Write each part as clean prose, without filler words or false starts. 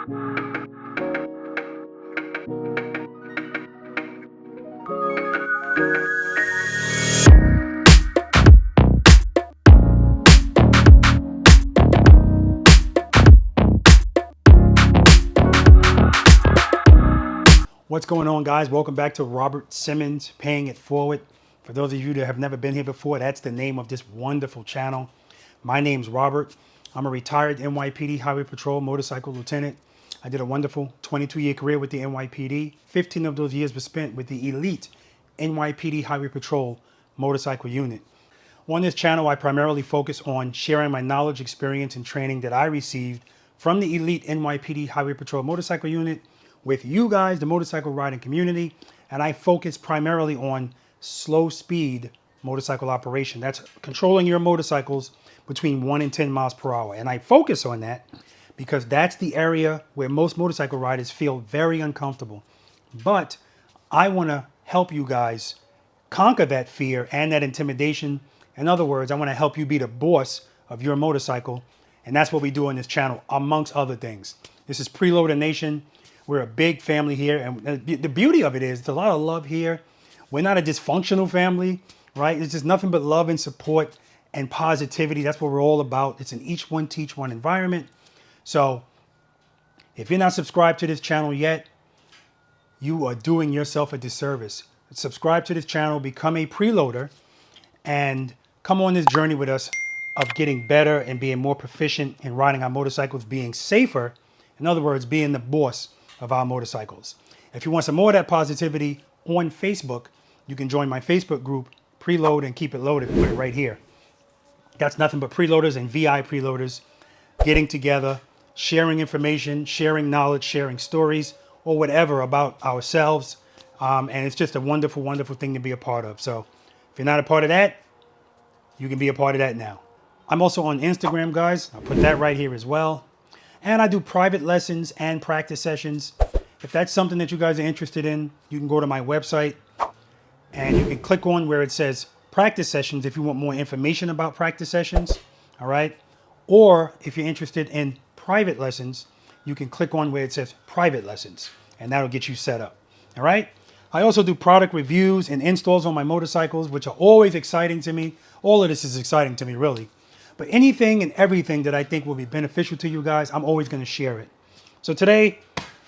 What's going on, guys? Welcome back to Robert Simmons Paying It Forward. For those of you that have never been here before, that's the name of this wonderful channel. My name's Robert. I'm a retired NYPD Highway Patrol motorcycle lieutenant. I did a wonderful 22-year career with the NYPD. 15 of those years were spent with the elite NYPD Highway Patrol motorcycle unit. On this channel, I primarily focus on sharing my knowledge, experience, and training that I received from the elite NYPD Highway Patrol motorcycle unit with you guys, the motorcycle riding community, and I focus primarily on slow speed motorcycle operation. That's controlling your motorcycles between 1 and 10 miles per hour. And I focus on that because that's the area where most motorcycle riders feel very uncomfortable. But I want to help you guys conquer that fear and that intimidation. In other words, I want to help you be the boss of your motorcycle. And that's what we do on this channel, amongst other things. This is Preloader Nation. We're a big family here, and the beauty of it is there's a lot of love here. We're not a dysfunctional family, right? It's just nothing but love and support and positivity. That's what we're all about. It's an each one teach one environment. So if you're not subscribed to this channel yet, you are doing yourself a disservice. Subscribe to this channel, become a preloader, and come on this journey with us of getting better and being more proficient in riding our motorcycles, being safer. In other words, being the boss of our motorcycles. If you want some more of that positivity on Facebook, you can join my Facebook group, Preload and Keep It Loaded. Put it right here. That's nothing but preloaders and V.I.Preloaders getting together, sharing information, sharing knowledge, sharing stories, or whatever about ourselves. And it's just a wonderful, wonderful thing to be a part of. So if you're not a part of that, you can be a part of that now. I'm also on Instagram, guys. I'll put that right here as well. And I do private lessons and practice sessions. If that's something that you guys are interested in, you can go to my website and you can click on where it says practice sessions if you want more information about practice sessions. All right. Or if you're interested in private lessons, you can click on where it says private lessons and that'll get you set up. All right. I also do product reviews and installs on my motorcycles, which are always exciting to me. All of this is exciting to me, really. But anything and everything that I think will be beneficial to you guys, I'm always going to share it. So today,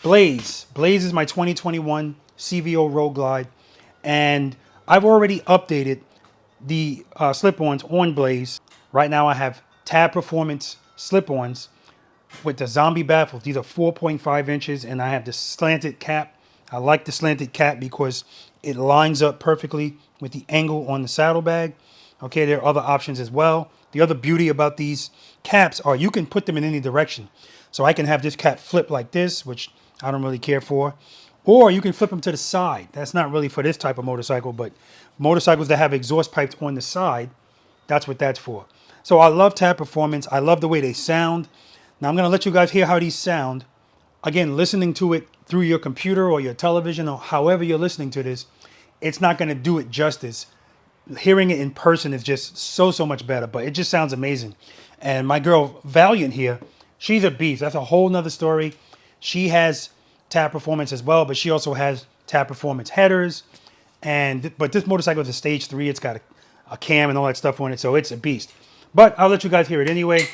Blaze. Blaze is my 2021 CVO Road Glide. And I've already updated the slip-ons on Blaze. Right now I have Tab Performance slip-ons with the zombie baffles. These are 4.5 inches and I have the slanted cap. I like the slanted cap because it lines up perfectly with the angle on the saddlebag. Okay, there are other options as well. The other beauty about these caps are you can put them in any direction. So I can have this cap flip like this, which I don't really care for. Or you can flip them to the side. That's not really for this type of motorcycle, but motorcycles that have exhaust pipes on the side, that's what that's for. So I love Tab Performance. I love the way they sound. Now I'm going to let you guys hear how these sound. Again, listening to it through your computer or your television or however you're listening to this, it's not going to do it justice. Hearing it in person is just so much better, but it just sounds amazing. And my girl Valiant here, she's a beast. That's a whole nother story. She has Tab Performance as well, but she also has Tab Performance headers. But this motorcycle is a stage 3. It's got a cam and all that stuff on it, so it's a beast. But I'll let you guys hear it anyway.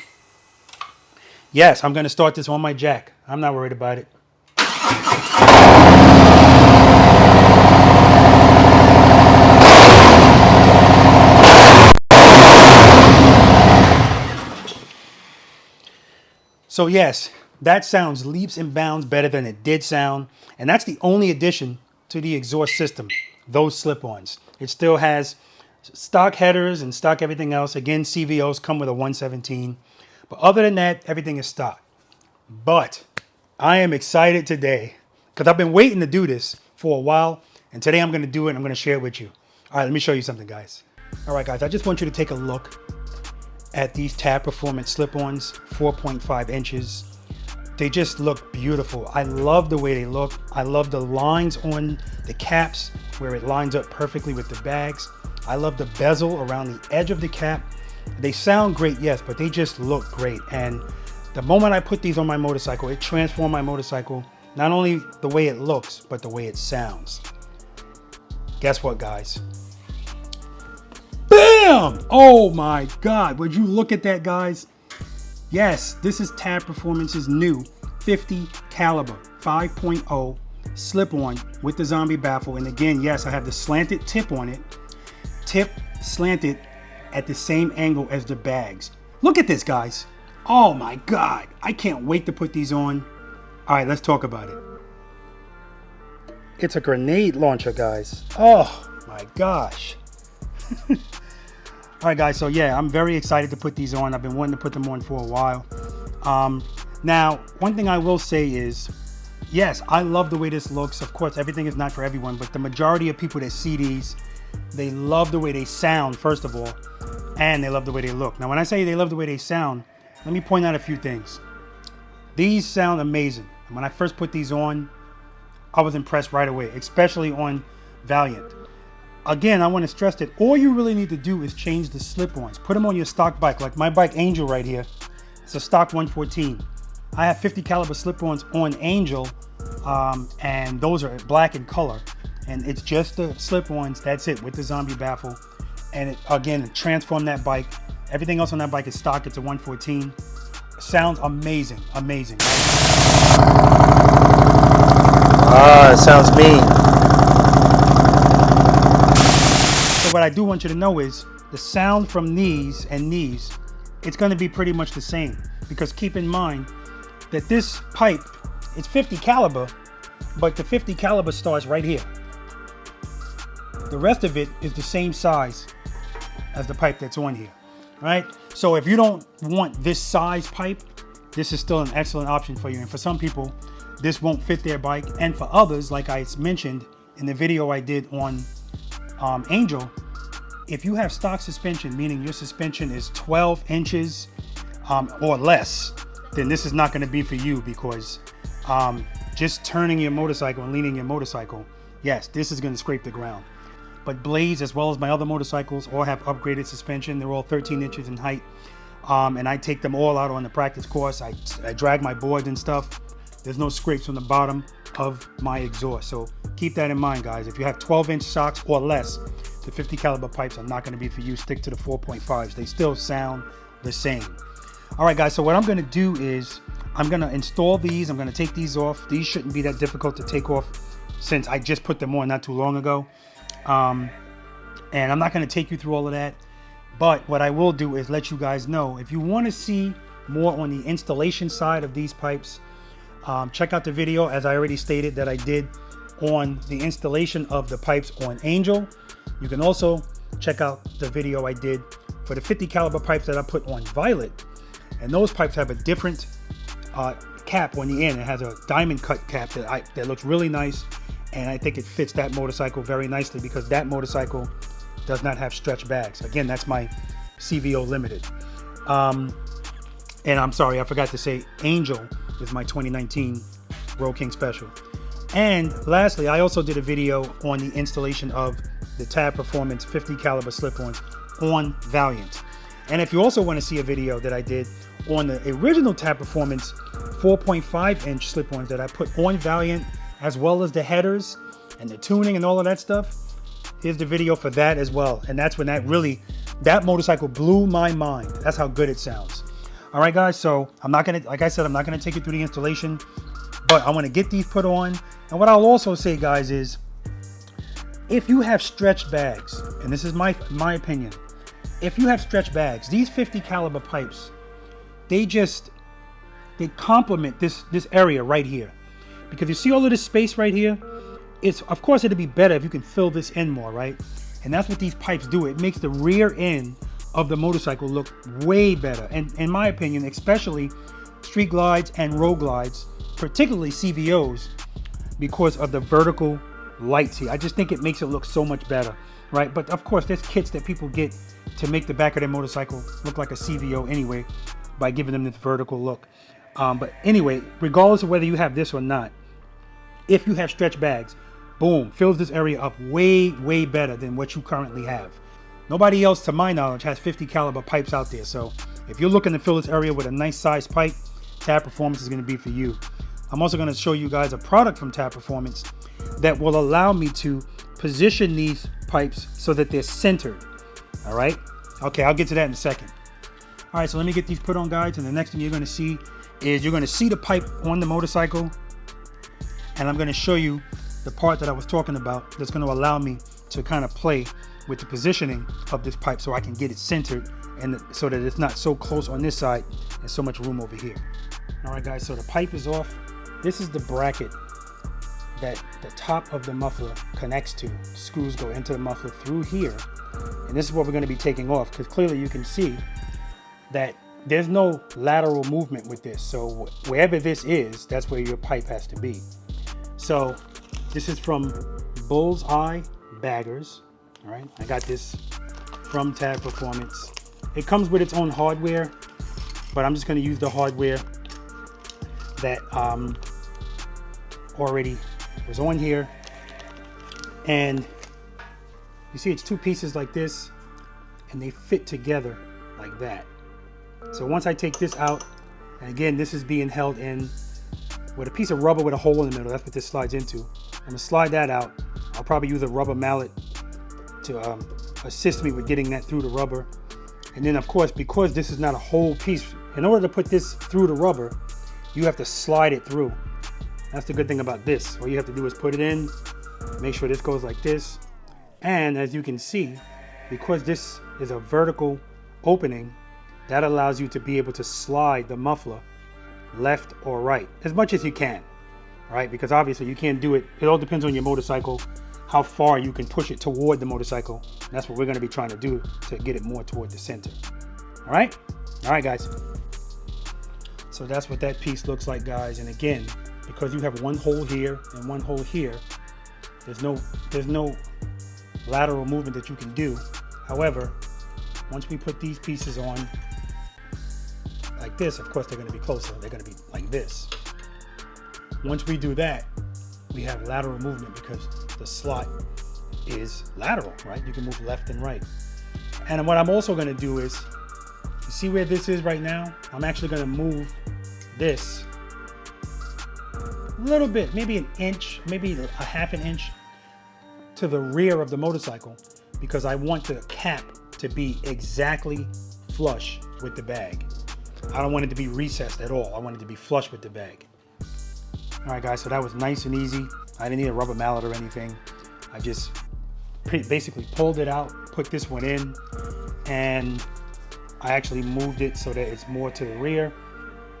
Yes, I'm going to start this on my jack. I'm not worried about it. So yes, that sounds leaps and bounds better than it did sound. And that's the only addition to the exhaust system, those slip-ons. It still has stock headers and stock everything else. Again, CVOs come with a 117. But other than that, everything is stock. But I am excited today because I've been waiting to do this for a while. And today I'm going to do it and I'm going to share it with you. All right, let me show you something, guys. All right, guys, I just want you to take a look at these Tab Performance slip-ons, 4.5 inches. They just look beautiful. I love the way they look. I love the lines on the caps where it lines up perfectly with the bags. I love the bezel around the edge of the cap. They sound great, yes, but they just look great. And The moment I put these on my motorcycle, it transformed my motorcycle. Not only the way it looks, but the way it sounds. Guess what, guys? Bam! Oh my God, would you look at that, guys? Yes, this is Tab Performance's new 50 caliber 5.0 slip-on with the zombie baffle. And again, yes, I have the slanted tip on it. Tip slanted at the same angle as the bags. Look at this, guys. Oh my God, I can't wait to put these on. All right, let's talk about it. It's a grenade launcher, guys. Oh my gosh. All right, guys, so yeah, I'm very excited to put these on. I've been wanting to put them on for a while. Now, one thing I will say is, yes, I love the way this looks. Of course, everything is not for everyone, but the majority of people that see these, they love the way they sound, first of all, and they love the way they look. Now, when I say they love the way they sound, let me point out a few things. These sound amazing. And when I first put these on, I was impressed right away, especially on Valiant. Again, I want to stress that all you really need to do is change the slip-ons. Put them on your stock bike, like my bike Angel right here. It's a stock 114. I have 50 caliber slip-ons on Angel, and those are black in color. And it's just the slip-ons, that's it, with the zombie baffle. And it, again, it transformed that bike. Everything else on that bike is stock. It's a 114. Sounds amazing, amazing. Ah, it sounds mean. So what I do want you to know is the sound from these and these, it's going to be pretty much the same. Because keep in mind that this pipe, it's 50 caliber, but the 50 caliber starts right here. The rest of it is the same size as the pipe that's on here. Right? So if you don't want this size pipe, this is still an excellent option for you. And for some people, this won't fit their bike. And for others, like I mentioned in the video I did on Angel, if you have stock suspension, meaning your suspension is 12 inches or less, then this is not going to be for you, because just turning your motorcycle and leaning your motorcycle, yes, this is going to scrape the ground. But Blaze, as well as my other motorcycles, all have upgraded suspension. They're all 13 inches in height. And I take them all out on the practice course. I drag my boards and stuff. There's no scrapes on the bottom of my exhaust. So keep that in mind, guys. If you have 12-inch shocks or less, the 50 caliber pipes are not going to be for you. Stick to the 4.5s. They still sound the same. All right, guys. So what I'm going to do is I'm going to install these. I'm going to take these off. These shouldn't be that difficult to take off since I just put them on not too long ago. And I'm not going to take you through all of that, but what I will do is let you guys know, if you want to see more on the installation side of these pipes, check out the video, as I already stated, that I did on the installation of the pipes on Angel. You can also check out the video I did for the 50 caliber pipes that I put on Violet, and those pipes have a different cap on the end. It has a diamond cut cap that looks really nice. And I think it fits that motorcycle very nicely, because that motorcycle does not have stretch bags. Again, that's my CVO limited. And I'm sorry, I forgot to say Angel is my 2019 Road King Special. And lastly, I also did a video on the installation of the Tab Performance 50 caliber slip-ons on Valiant. And if you also want to see a video that I did on the original Tab Performance 4.5 inch slip-ons that I put on Valiant, as well as the headers and the tuning and all of that stuff, here's the video for that as well. And that's when that motorcycle blew my mind. That's how good it sounds. All right, guys, so I'm not gonna, like I said, I'm not gonna take you through the installation, but I wanna get these put on. And what I'll also say, guys, is if you have stretch bags, and this is my opinion, if you have stretch bags, these 50 caliber pipes, they complement this area right here. Because you see all of this space right here, of course it'd be better if you can fill this in more, right? And that's what these pipes do. It makes the rear end of the motorcycle look way better. And in my opinion, especially street glides and road glides, particularly CVOs, because of the vertical lights here. I just think it makes it look so much better, right? But of course, there's kits that people get to make the back of their motorcycle look like a CVO anyway, by giving them this vertical look. But anyway, regardless of whether you have this or not, if you have stretch bags, boom, fills this area up way, way better than what you currently have. Nobody else, to my knowledge, has 50 caliber pipes out there. So if you're looking to fill this area with a nice size pipe, Tab Performance is going to be for you. I'm also going to show you guys a product from Tab Performance that will allow me to position these pipes so that they're centered. All right. Okay, I'll get to that in a second. All right, so let me get these put on, guys. And the next thing you're going to see is you're going to see the pipe on the motorcycle. And I'm going to show you the part that I was talking about that's going to allow me to kind of play with the positioning of this pipe so I can get it centered and so that it's not so close on this side and so much room over here. All right, guys, so the pipe is off. This is the bracket that the top of the muffler connects to. Screws go into the muffler through here. And this is what we're going to be taking off, because clearly you can see that there's no lateral movement with this. So wherever this is, that's where your pipe has to be. So this is from Bullseye Baggers. All right, I got this from Tab Performance. It comes with its own hardware, but I'm just going to use the hardware that already was on here. And you see it's two pieces like this, and they fit together like that. So once I take this out, and again, this is being held in with a piece of rubber with a hole in the middle. That's what this slides into. I'm gonna slide that out. I'll probably use a rubber mallet to assist me with getting that through the rubber. And then of course, because this is not a whole piece, in order to put this through the rubber, you have to slide it through. That's the good thing about this. All you have to do is put it in, make sure this goes like this. And as you can see, because this is a vertical opening, that allows you to be able to slide the muffler left or right as much as you can, right? Because obviously you can't do it. It all depends on your motorcycle, how far you can push it toward the motorcycle. That's what we're going to be trying to do to get it more toward the center. All right, guys. So that's what that piece looks like, guys. And again, because you have one hole here and one hole here, there's no lateral movement that you can do. However, once we put these pieces on like this, of course they're going to be closer. They're going to be like this. Once we do that, we have lateral movement because the slot is lateral, right? You can move left and right. And what I'm also going to do is, you see where this is right now? I'm actually going to move this a little bit, maybe an inch, maybe a half an inch to the rear of the motorcycle, because I want the cap to be exactly flush with the bag. I don't want it to be recessed at all. I want it to be flush with the bag. All right, guys, so that was nice and easy. I didn't need a rubber mallet or anything. I just basically pulled it out, put this one in, and I actually moved it so that it's more to the rear.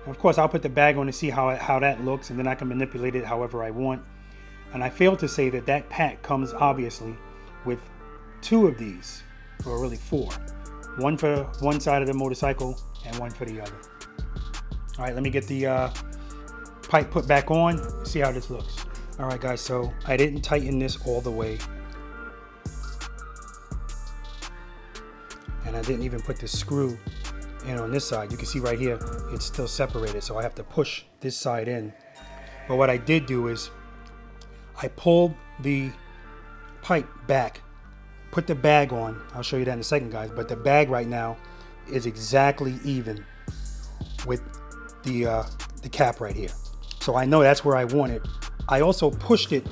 And of course, I'll put the bag on to see how that looks, and then I can manipulate it however I want. And I failed to say that that pack comes obviously with two of these, or really four. One for one side of the motorcycle and one for the other. All right, let me get the pipe put back on, see how this looks. All right, guys, so I didn't tighten this all the way. And I didn't even put the screw in on this side. You can see right here, it's still separated, so I have to push this side in. But what I did do is I pulled the pipe back, put the bag on. I'll show you that in a second, guys, but the bag right now is exactly even with the cap right here. So I know that's where I want it. I also pushed it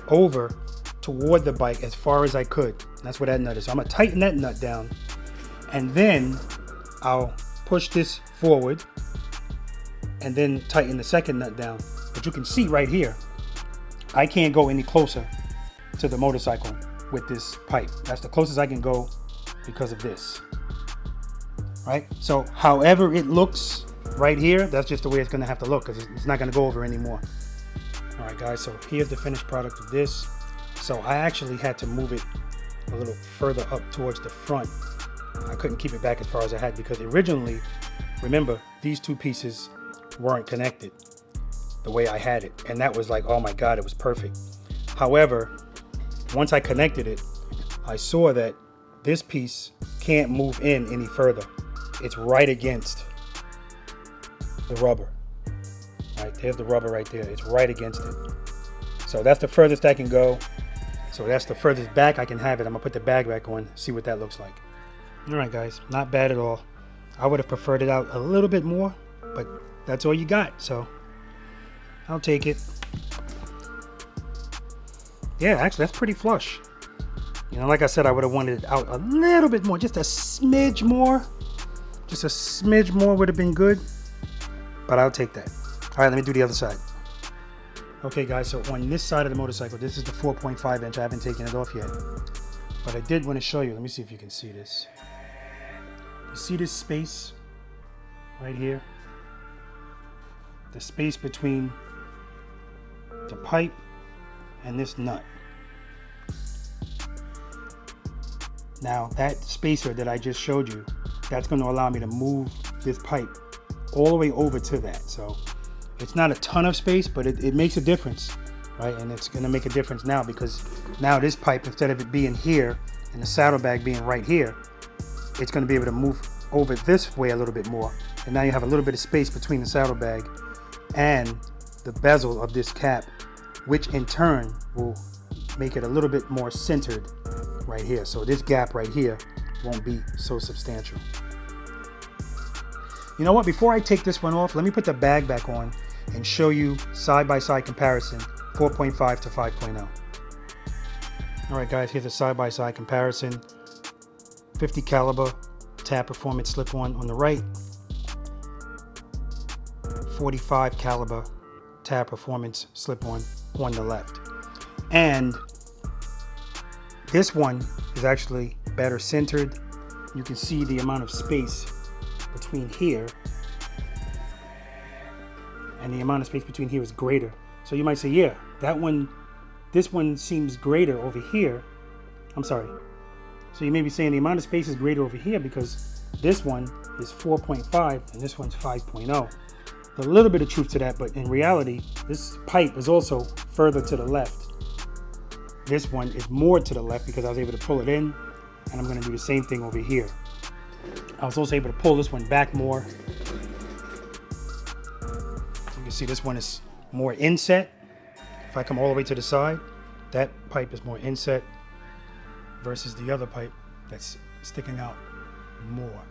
over toward the bike as far as I could. That's where that nut is. So I'm gonna tighten that nut down, and then I'll push this forward and then tighten the second nut down. But you can see right here, I can't go any closer to the motorcycle with this pipe. That's the closest I can go because of this, right? So however it looks right here, that's just the way it's gonna have to look, because it's not gonna go over anymore. All right, guys, so here's the finished product of this. So I actually had to move it a little further up towards the front. I couldn't keep it back as far as I had, because originally, remember, these two pieces weren't connected the way I had it. And that was like, oh my God, it was perfect. However, once I connected it, I saw that this piece can't move in any further. It's right against the rubber. Right, there's the rubber right there. It's right against it. So that's the furthest I can go. So that's the furthest back I can have it. I'm gonna put the bag back on, see what that looks like. All right, guys, not bad at all. I would have preferred it out a little bit more, but that's all you got. So I'll take it. Yeah, actually, that's pretty flush. You know, like I said, I would have wanted it out a little bit more, just a smidge more. Just a smidge more would have been good, but I'll take that. All right, let me do the other side. Okay, guys, so on this side of the motorcycle, this is the 4.5 inch. I haven't taken it off yet, but I did want to show you. Let me see if you can see this. You see this space right here? The space between the pipe and this nut. Now, that spacer that I just showed you, that's going to allow me to move this pipe all the way over to that. So it's not a ton of space, but it makes a difference, right? And it's going to make a difference now, because now this pipe, instead of it being here and the saddlebag being right here, it's going to be able to move over this way a little bit more. And now you have a little bit of space between the saddlebag and the bezel of this cap, which in turn will make it a little bit more centered right here. So this gap right here won't be so substantial. You know what? Before I take this one off, let me put the bag back on and show you side-by-side comparison, 4.5 to 5.0. All right, guys, here's a side-by-side comparison. 50 caliber tab performance slip-on the right, 45 caliber tab performance slip-on the left. And this one is actually better centered. You can see the amount of space between here and the amount of space between here is greater. So you might say, yeah, this one seems greater over here. I'm sorry. So you may be saying the amount of space is greater over here because this one is 4.5 and this one's 5.0. A little bit of truth to that, but in reality, this pipe is also further to the left. This one is more to the left because I was able to pull it in, and I'm going to do the same thing over here. I was also able to pull this one back more. You can see this one is more inset. If I come all the way to the side, that pipe is more inset versus the other pipe that's sticking out more.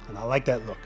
And I like that look.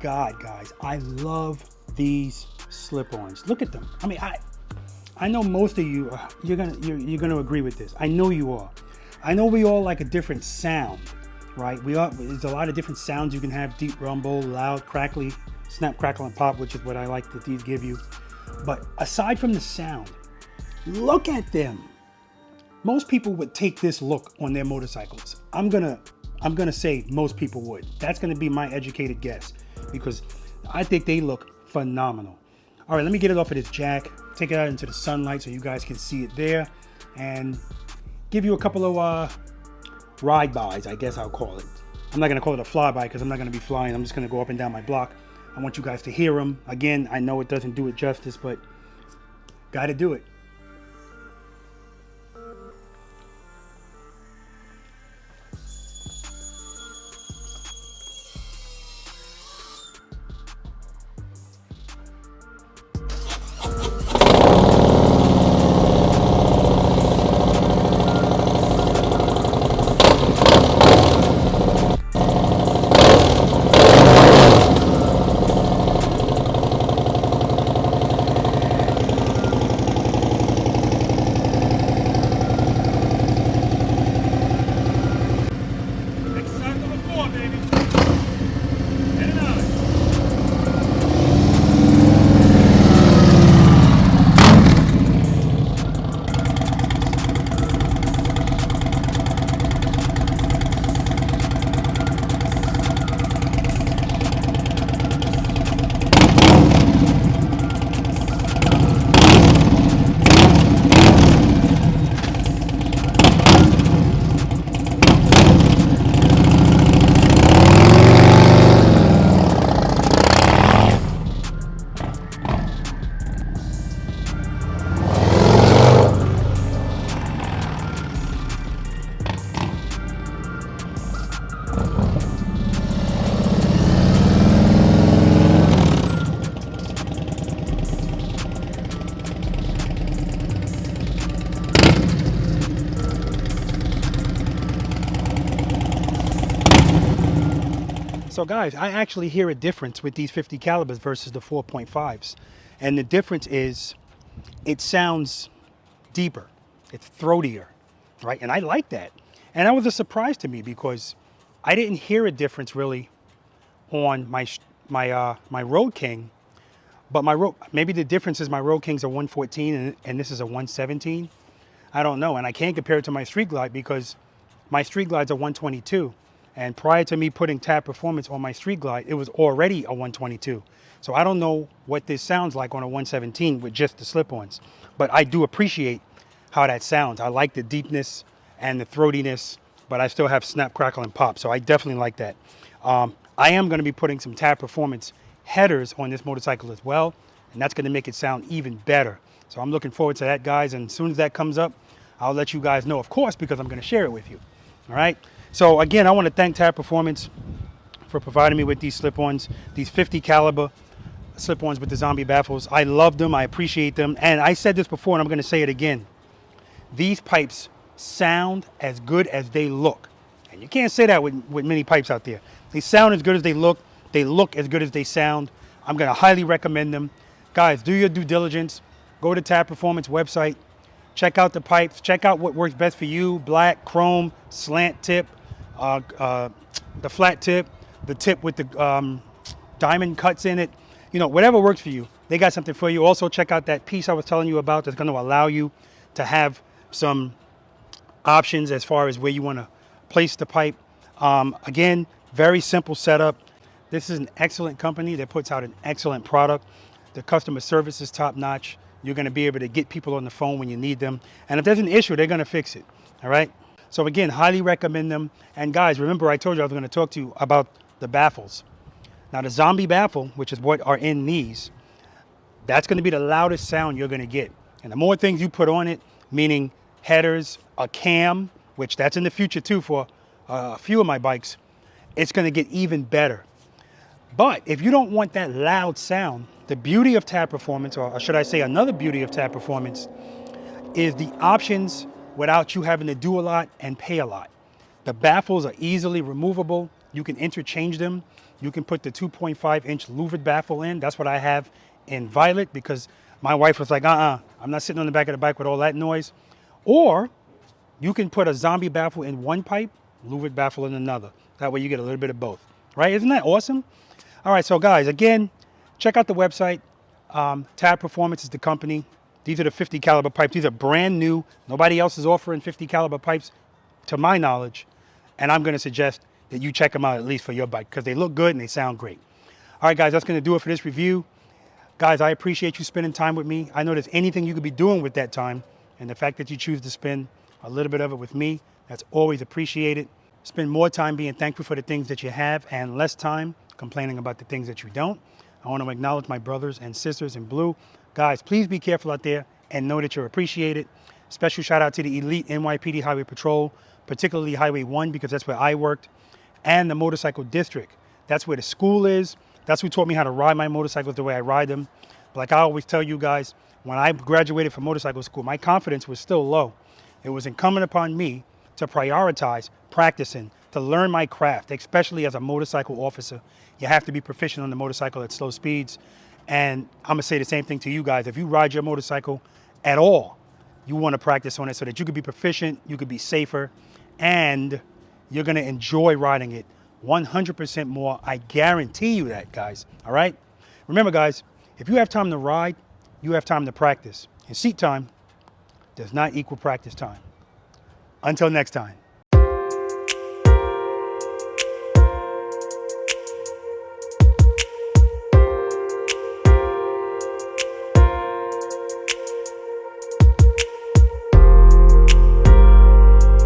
God, guys, I love these slip-ons. Look at them. I mean, I know most of you you're gonna agree with this. I know you are. I know we all like a different sound, right? There's a lot of different sounds you can have: deep rumble, loud, crackly, snap, crackle, and pop, which is what I like that these give you. But aside from the sound, look at them. Most people would take this look on their motorcycles. I'm gonna say most people would. That's gonna be my educated guess, because I think they look phenomenal. All right, let me get it off of this jack, take it out into the sunlight so you guys can see it there, and give you a couple of ride-bys, I guess I'll call it. I'm not gonna call it a flyby because I'm not gonna be flying. I'm just gonna go up and down my block. I want you guys to hear them. Again, I know it doesn't do it justice, but gotta do it. more, baby. In and out. So guys, I actually hear a difference with these 50 calibers versus the 4.5s. And the difference is it sounds deeper, it's throatier, right? And I like that. And that was a surprise to me because I didn't hear a difference really on my Road King, but maybe the difference is my Road King's a 114 and this is a 117. I don't know, and I can't compare it to my Street Glide because my Street Glide's a 122. And prior to me putting tab performance on my Street Glide, it was already a 122. So I don't know what this sounds like on a 117 with just the slip-ons. But I do appreciate how that sounds. I like the deepness and the throatiness, but I still have snap, crackle, and pop. So I definitely like that. I am going to be putting some tab performance headers on this motorcycle as well, and that's going to make it sound even better. So I'm looking forward to that, guys. And as soon as that comes up, I'll let you guys know, of course, because I'm going to share it with you. All right. So again, I want to thank Tab Performance for providing me with these slip-ons, these 50 caliber slip-ons with the zombie baffles. I love them. I appreciate them. And I said this before, and I'm going to say it again. These pipes sound as good as they look. And you can't say that with many pipes out there. They sound as good as they look. They look as good as they sound. I'm going to highly recommend them. Guys, do your due diligence. Go to Tab Performance website. Check out the pipes. Check out what works best for you. Black, chrome, slant tip, the flat tip, the tip with the diamond cuts in it. You know, whatever works for you. They got something for you. Also, check out that piece I was telling you about that's going to allow you to have some options as far as where you want to place the pipe. Again, very simple setup. This is an excellent company that puts out an excellent product. The customer service is top notch. You're going to be able to get people on the phone when you need them. And if there's an issue, they're going to fix it. All right. So again, highly recommend them. And guys, remember I told you I was going to talk to you about the baffles. Now the zombie baffle, which is what are in these, that's going to be the loudest sound you're going to get. And the more things you put on it, meaning headers, a cam, which that's in the future too for a few of my bikes, it's going to get even better. But if you don't want that loud sound, the beauty of Tab Performance, or should I say another beauty of Tab Performance, is the options without you having to do a lot and pay a lot. The baffles are easily removable. You can interchange them. You can put the 2.5-inch louvered baffle in. That's what I have in violet because my wife was like, I'm not sitting on the back of the bike with all that noise. Or you can put a zombie baffle in one pipe, louvered baffle in another. That way you get a little bit of both, right? Isn't that awesome? All right, so guys, again, check out the website. Tab Performance is the company. These are the 50 caliber pipes. These are brand new. Nobody else is offering 50 caliber pipes to my knowledge. And I'm going to suggest that you check them out at least for your bike because they look good and they sound great. All right, guys, that's going to do it for this review. Guys, I appreciate you spending time with me. I know there's anything you could be doing with that time. And the fact that you choose to spend a little bit of it with me, that's always appreciated. Spend more time being thankful for the things that you have and less time complaining about the things that you don't. I want to acknowledge my brothers and sisters in blue. Guys, please be careful out there and know that you're appreciated. Special shout out to the elite NYPD Highway Patrol, particularly Highway 1 because that's where I worked, and the Motorcycle District. That's where the school is. That's who taught me how to ride my motorcycles the way I ride them. But like I always tell you guys, when I graduated from motorcycle school, my confidence was still low. It was incumbent upon me to prioritize practicing, to learn my craft, especially as a motorcycle officer. You have to be proficient on the motorcycle at slow speeds. And I'm going to say the same thing to you guys. If you ride your motorcycle at all, you want to practice on it so that you could be proficient, you could be safer, and you're going to enjoy riding it 100% more. I guarantee you that, guys. All right? Remember, guys, if you have time to ride, you have time to practice. And seat time does not equal practice time. Until next time.